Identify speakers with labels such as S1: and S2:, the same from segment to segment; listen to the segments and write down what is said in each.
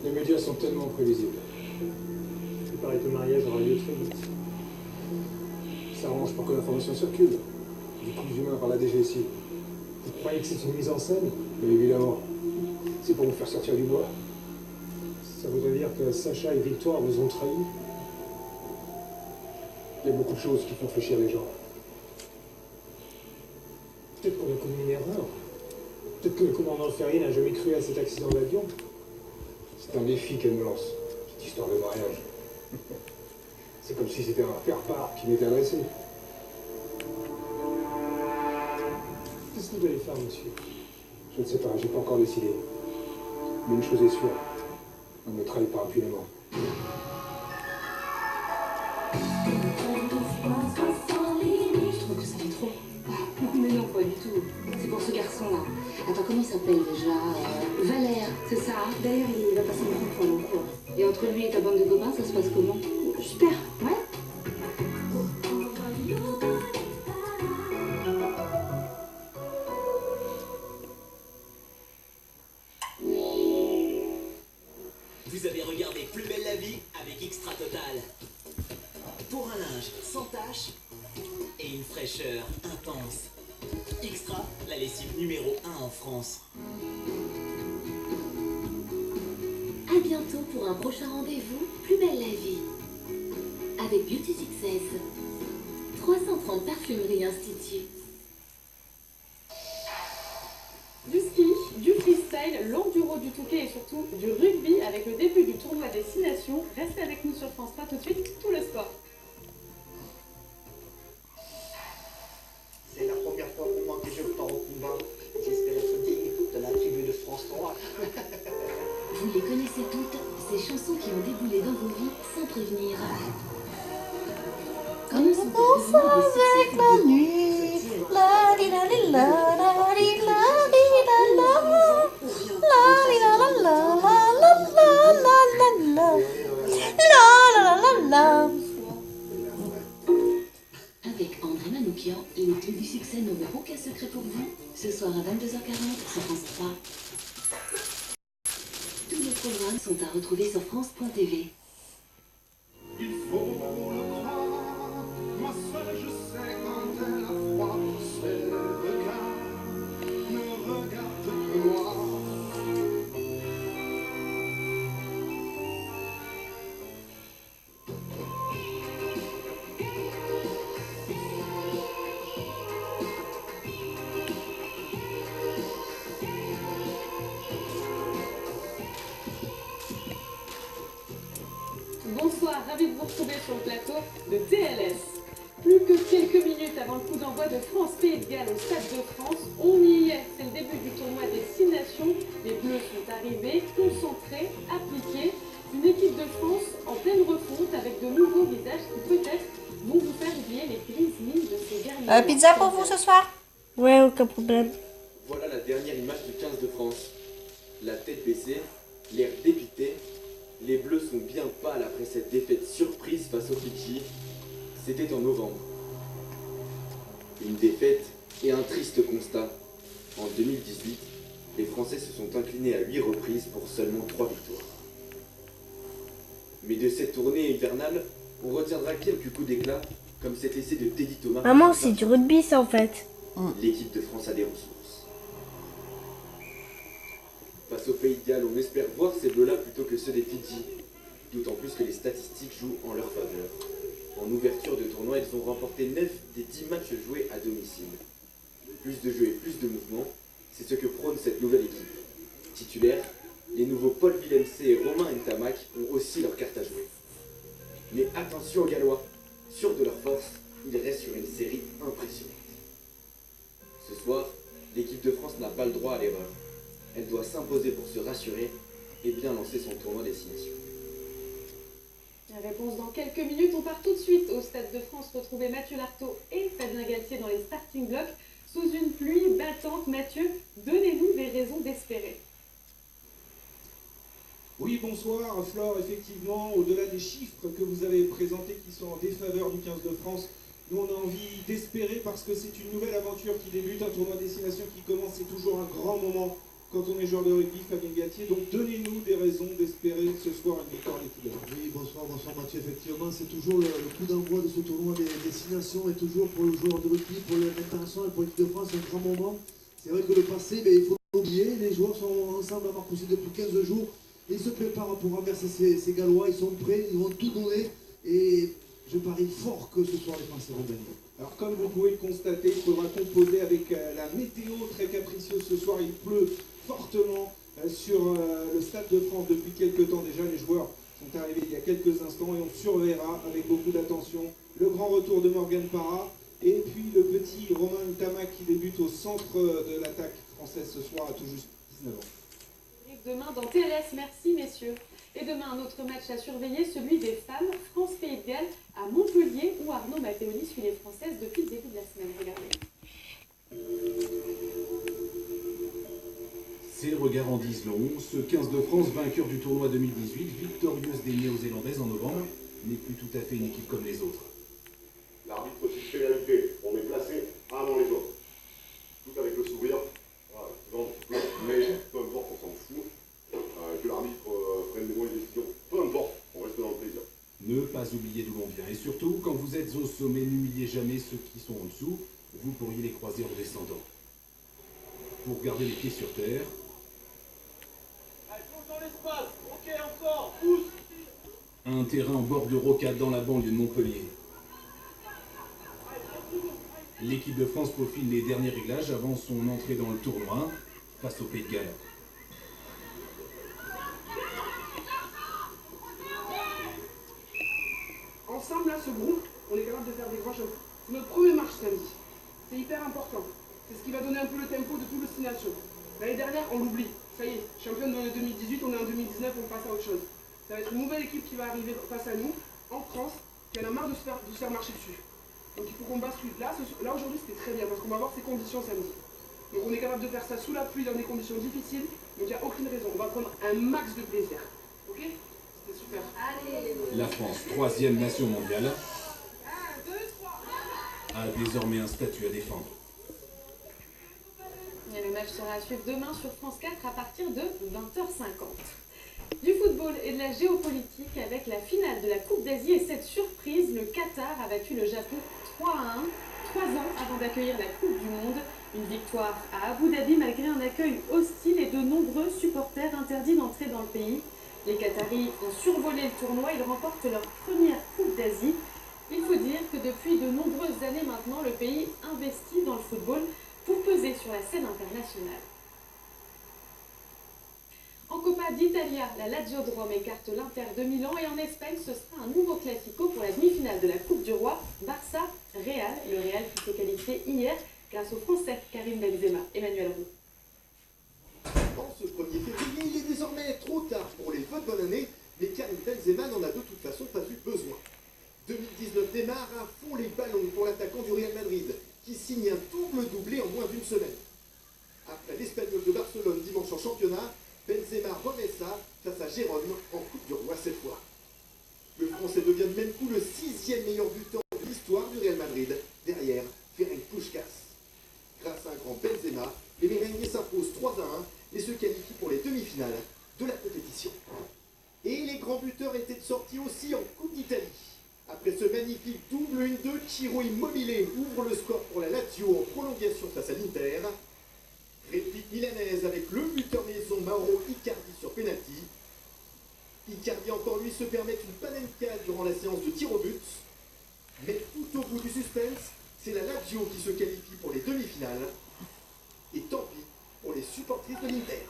S1: Les médias sont tellement prévisibles. Il paraît que le mariage aura lieu très vite. Ça arrange pour que l'information circule. Du coup, humains par la DGSI. Vous croyez que c'est une mise en scène? Mais évidemment. C'est pour vous faire sortir du bois. Ça voudrait dire que Sacha et Victoire vous ont trahi? Il y a beaucoup de choses qui font fléchir les gens. Peut-être qu'on a commis une erreur. Peut-être que le commandant Ferry n'a jamais cru à cet accident d'avion. C'est un défi qu'elle me lance, cette histoire de mariage. C'est comme si c'était un faire-part qui m'était adressé. Qu'est-ce que vous allez faire, monsieur? Je ne sais pas, j'ai pas encore décidé. Mais une chose est sûre, on ne trahit pas impunément.
S2: Je trouve que ça fait trop. Mais non, pas du tout. C'est pour ce garçon-là. Attends, comment il s'appelle déjà Valère, c'est ça? D'ailleurs, il va passer une fois en cours. Et entre lui et ta bande de copains, ça se passe comment? Super, ouais.
S3: Vous avez regardé Plus belle la vie avec Extra Total. Pour un linge sans tache et une fraîcheur intense. Extra, la lessive numéro 1 en France.
S4: À bientôt pour un prochain rendez-vous Plus belle la vie. Avec Beauty Success. 330 Parfumerie Institut.
S5: Du ski, du freestyle, l'enduro du Touquet et surtout du rugby avec le début du tournoi Destination. Restez avec nous sur France 3 tout de suite, tout le sport.
S6: C'est la première fois pour moi que je pars au combat. J'espère être digne de la tribu de France 3.
S4: Vous les connaissez toutes, ces chansons qui ont déboulé dans vos vies sans prévenir.
S7: Commençons avec la nuit. La di la di la la di la di la la. La di la la la la la la la la. La la la la la.
S4: Avec André Manoukian, les clés du succès n'auront aucun secret pour vous. Ce soir à 22h40 sur France 3. Tous nos programmes sont à retrouver sur France.tv.
S8: Il faut le croire, moi seul je sais quand elle a froid, ses regards me regardent de loin.
S5: Bonsoir, ravi de vous retrouver sur le plateau de TLS. Plus que quelques minutes avant le coup d'envoi de France-Pays de Galles au Stade de France, on y est, c'est le début du tournoi des 6 nations. Les Bleus sont arrivés, concentrés, appliqués. Une équipe de France en pleine refonte avec de nouveaux visages qui peut-être vont vous faire oublier les grises lignes de ces derniers
S7: Pizza pour vous ce soir? Ouais, aucun problème.
S9: Voilà la dernière image du 15 de France. La tête baissée, l'air dépité. Les Bleus sont bien pâles après cette défaite surprise face aux Fidji. C'était en novembre. Une défaite et un triste constat. En 2018, les Français se sont inclinés à 8 reprises pour seulement 3 victoires. Mais de cette tournée hivernale, on retiendra quelques coups d'éclat, comme cet essai de Teddy Thomas.
S7: Maman, c'est du rugby ça en fait.
S9: L'équipe de France a des ressources. Face au Pays de Galles, on espère voir ces bleus-là plutôt que ceux des Fidji. D'autant plus que les statistiques jouent en leur faveur. En ouverture de tournoi, ils ont remporté 9 des 10 matchs joués à domicile. Plus de jeux et plus de mouvements, c'est ce que prône cette nouvelle équipe. Titulaires, les nouveaux Paul Villemc et Romain Ntamak ont aussi leur carte à jouer. Mais attention aux Gallois, sûrs de leur force, ils restent sur une série impressionnante. Ce soir, l'équipe de France n'a pas le droit à l'erreur. Elle doit s'imposer pour se rassurer et bien lancer son tournoi destination.
S5: La réponse dans quelques minutes. On part tout de suite au Stade de France retrouver Mathieu Lartaud et Fabien Galtier dans les starting blocks. Sous une pluie battante, Mathieu, donnez-nous des raisons d'espérer.
S10: Oui, bonsoir, Flore. Effectivement, au-delà des chiffres que vous avez présentés qui sont en défaveur du 15 de France, nous on a envie d'espérer parce que c'est une nouvelle aventure qui débute, un tournoi destination qui commence, c'est toujours un grand moment quand on est joueur de rugby, Fabien Galtier. Donc donnez-nous des raisons d'espérer ce soir une victoire en équipe de France.
S11: Oui, bonsoir Mathieu. Effectivement, c'est toujours le coup d'envoi de ce tournoi des destinations et toujours pour le joueur de rugby, pour l'international et pour l'équipe de France, un grand moment. C'est vrai que le passé, il faut l'oublier. Les joueurs sont ensemble à Marcoussis depuis 15 jours. Ils se préparent pour renverser ces Gallois. Ils sont prêts, ils vont tout donner. Et je parie fort que ce soir les Français vont gagner.
S10: Alors comme vous pouvez le constater, il faudra composer avec la météo très capricieuse ce soir. Il pleut fortement sur le Stade de France depuis quelques temps déjà. Les joueurs sont arrivés il y a quelques instants et on surveillera avec beaucoup d'attention le grand retour de Morgan Parra et puis le petit Romain Ntama qui débute au centre de l'attaque française ce soir à tout juste 19 ans.
S5: Demain dans TLS, merci messieurs. Et demain, un autre match à surveiller, celui des femmes, France-Pays de Galles à Montpellier, où Arnaud Matteoli suit les Françaises depuis le début de la semaine. Regardez.
S12: Ces regards en disent long. Ce 15 de France, vainqueur du tournoi 2018, victorieuse des Néo-Zélandaises en novembre, n'est plus tout à fait une équipe comme les autres.
S13: L'arbitre fait vérité, on est placé avant les autres. Tout avec le sourire, voilà, mais peu importe, on s'en fout. Que l'arbitre prenne les bonnes décisions, peu importe, on reste dans le plaisir.
S12: Ne pas oublier d'où l'on vient. Et surtout, quand vous êtes au sommet, n'humiliez jamais ceux qui sont en dessous. Vous pourriez les croiser en descendant. Pour garder les pieds sur terre.
S8: Allez, plonge dans l'espace, ok, encore, pousse.
S12: Un terrain en bord de rocade dans la banlieue de Montpellier. L'équipe de France peaufine les derniers réglages avant son entrée dans le tournoi face au Pays de Galles.
S14: Ensemble, là, ce groupe, on est capable de faire des grands choses. C'est notre premier match samedi. C'est hyper important. C'est ce qui va donner un peu le tempo de toute destination. L'année dernière, on l'oublie. Ça y est, championne de 2018, on est en 2019, on passe à autre chose. Ça va être une nouvelle équipe qui va arriver face à nous, en France, qui en a marre de se faire marcher dessus. Donc il faut qu'on bascule. Là aujourd'hui, c'était très bien, parce qu'on va avoir ces conditions samedi. Donc on est capable de faire ça sous la pluie, dans des conditions difficiles. Donc il n'y a aucune raison. On va prendre un max de plaisir. Ok ? C'était super. Allez.
S12: La France, 3e nation mondiale, a désormais un statut à défendre.
S5: Et le match sera à suivre demain sur France 4 à partir de 20h50. Du football et de la géopolitique avec la finale de la Coupe d'Asie et cette surprise, le Qatar a battu le Japon 3-1, 3 ans avant d'accueillir la Coupe du Monde. Une victoire à Abu Dhabi malgré un accueil hostile et de nombreux supporters interdits d'entrer dans le pays. Les Qataris ont survolé le tournoi, ils remportent leur première Coupe d'Asie. Il faut dire que depuis de nombreuses années maintenant, le pays investit dans le football pour peser sur la scène internationale. En Coppa d'Italia, la Lazio de Rome écarte l'Inter de Milan et en Espagne, ce sera un nouveau classico pour la demi-finale de la Coupe du Roi, Barça-Real. Le Real qui s'est qualifié hier grâce au Français Karim Benzema. Emmanuel Roux.
S15: En ce 1er février, il est désormais trop tard pour les vœux de bonne année, mais Karim Benzema n'en a de toute façon pas eu besoin. 2019 démarre à fond les ballons pour l'attaquant du Real Madrid, qui signe un double doublé en moins d'une semaine. Après l'Espagnol de Barcelone dimanche en championnat, Benzema remet ça face à Gérone en Coupe du Roi cette fois. Le Français devient de même coup le 6e meilleur buteur de l'histoire du Real Madrid, derrière Ferenc Puskás. Grâce à un grand Benzema, les Merengues s'imposent 3-1 et se qualifient pour les demi-finales de la compétition. Et les grands buteurs étaient de sortie aussi en Coupe d'Italie. Après ce magnifique double 1-2, Ciro Immobile ouvre le score pour la Lazio en prolongation face à l'Inter. Réplique milanaise avec le buteur maison Mauro Icardi sur penalty. Icardi encore lui se permet une panenka durant la séance de tir au but. Mais tout au bout du suspense, c'est la Lazio qui se qualifie pour les demi-finales. Et tant pis pour les supportrices de l'Inter.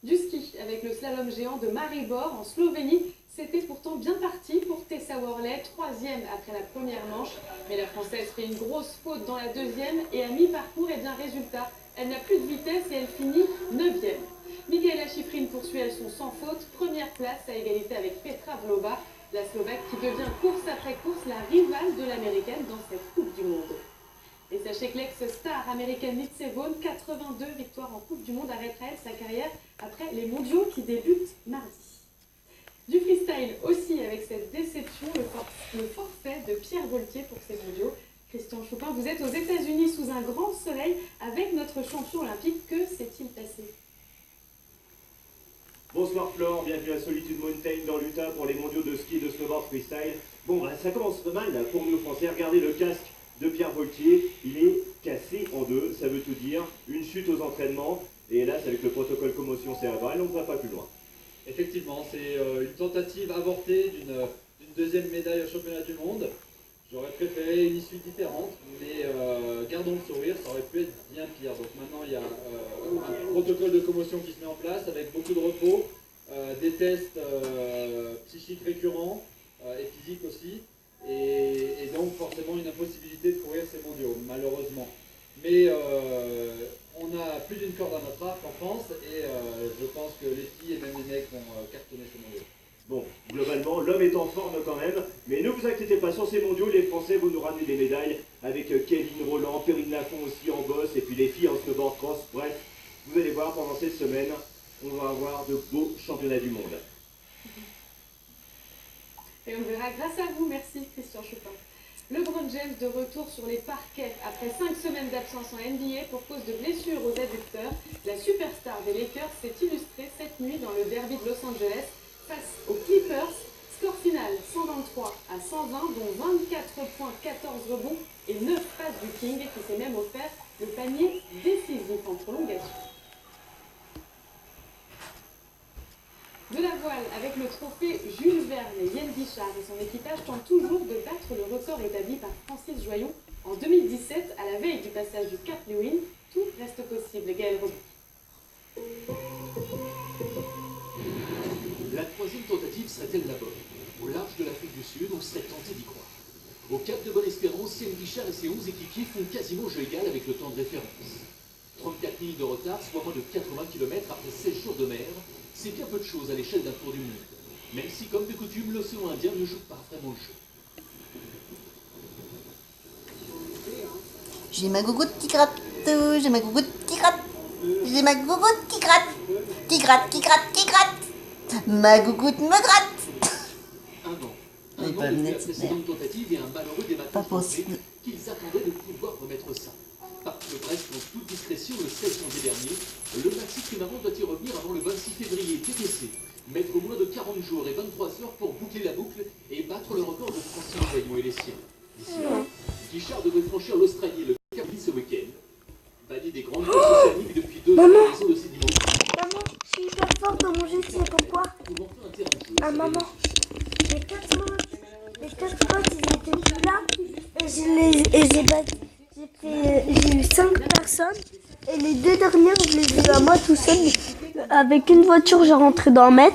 S5: Du ski avec le slalom géant de Maribor en Slovénie. C'était pourtant bien parti pour Tessa Worley, 3e après la première manche. Mais la Française fait une grosse faute dans la 2e et à mi-parcours, et bien résultat, elle n'a plus de vitesse et elle finit 9e. Mikaela Shiffrin poursuit elle son sans faute, première place à égalité avec Petra Vlhova, la Slovaque qui devient course après course la rivale de l'Américaine dans cette Coupe du Monde. Et sachez que l'ex-star américaine Lindsey Vonn, 82 victoires en Coupe du Monde, arrêtera elle sa carrière après les mondiaux qui débutent mardi. Du freestyle aussi avec cette déception, le forfait de Pierre Gaultier pour ces mondiaux. Christian Chopin, vous êtes aux États-Unis sous un grand soleil avec notre champion olympique. Que s'est-il passé?
S16: Bonsoir Flore, bienvenue à Solitude Mountain dans l'Utah pour les mondiaux de ski et de snowboard freestyle. Bon, ça commence pas mal là, pour nous Français. Regardez le casque de Pierre Voltier, il est cassé en deux, ça veut tout dire. Une chute aux entraînements, et hélas avec le protocole commotion cérébrale, on ne va pas plus loin.
S17: Effectivement, c'est une tentative avortée d'une deuxième médaille au championnat du monde. J'aurais préféré une issue différente, mais gardons le sourire, ça aurait pu être bien pire. Donc maintenant, il y a un protocole de commotion qui se met en place avec beaucoup de repos, des tests psychiques récurrents et physiques aussi, et donc forcément une impossibilité de courir ces mondiaux, malheureusement. Mais on a plus d'une corde à notre arc en France, et je pense que les filles et même les mecs vont cartonner ces mondiaux.
S16: Bon, globalement, l'homme est en forme quand même, mais ne vous inquiétez pas, sur ces mondiaux, les Français vont nous ramener des médailles avec Kevin Roland, Perrine Lafont aussi en bosse, et puis les filles en snowboard cross. Bref, vous allez voir, pendant cette semaine, on va avoir de beaux championnats du monde.
S5: Et on verra grâce à vous, merci Christian Chopin. LeBron James de retour sur les parquets après 5 semaines d'absence en NBA pour cause de blessures aux adducteurs. La superstar des Lakers s'est illustrée cette nuit dans le derby de Los Angeles face aux Clippers. Score final 123 à 120, dont 24 points, 14 rebonds et 9 passes du King, qui s'est même offert le panier décisif en prolongation. De la voile avec le trophée Jules Verne, Yann Guichard et son équipage tentent toujours de battre le record établi par Francis Joyon en 2017 à la veille du passage du Cap Lewin. Tout reste possible, Gaël Robin.
S18: La troisième tentative serait-elle la bonne? Au large de l'Afrique du Sud, on serait tenté d'y croire. Au Cap de Bonne-Espérance, Yann Guichard et ses 11 équipiers font quasiment jeu égal avec le temps de référence. 34 minutes de retard, soit moins de 80 km après 16 jours de mer, c'est bien peu de choses à l'échelle d'un tour du monde. Même si, comme de coutume, l'océan Indien ne joue pas vraiment le jeu.
S7: J'ai ma gougoute qui gratte, j'ai ma gougoute qui gratte, j'ai ma gougoute qui gratte, qui gratte, qui gratte, qui gratte. Ma gougoute me gratte.
S18: Un an depuis la précédente tentative et un malheureux débattement français qu'ils attendaient de pouvoir remettre ça. Parce que presque en toute discrétion, le 16 janvier dernier, le maxi trimaran doit y revenir avant le 26 février, TTC. Mettre moins de 40 jours et 23 heures pour boucler la boucle et battre le record de Francis Joyon et les siens. D'ici là, Guichard devrait franchir l'Australie et le Cap ce week-end. Banni des grandes courses océaniques depuis 2 ans en raison de ces dimensions.
S19: Maman, je suis hyper forte dans mon jeu, tu sais pourquoi? Ah maman, les 4 potes, ils étaient plus là et j'ai eu 5 personnes et les 2 dernières, je les ai eu à moi tout seul. Avec une voiture, j'ai rentré dans un mec,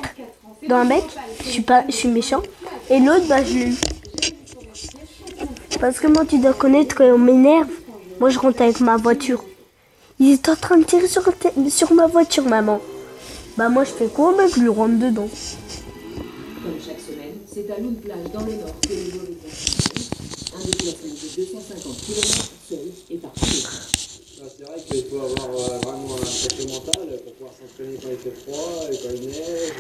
S19: je suis méchant, et l'autre, je l'ai eu. Parce que moi, tu dois connaître, quand on m'énerve, moi je rentre avec ma voiture. Ils étaient en train de tirer sur ma voiture, maman. Moi je fais quoi, mec? Je lui rentre dedans.
S20: Comme chaque semaine, c'est à Loon Plage dans le nord que les joueurs un déplacement de 250 km seul et par
S21: C'est vrai qu'il faut avoir vraiment un sacré mental pour pouvoir s'entraîner quand il fait froid et quand il neige.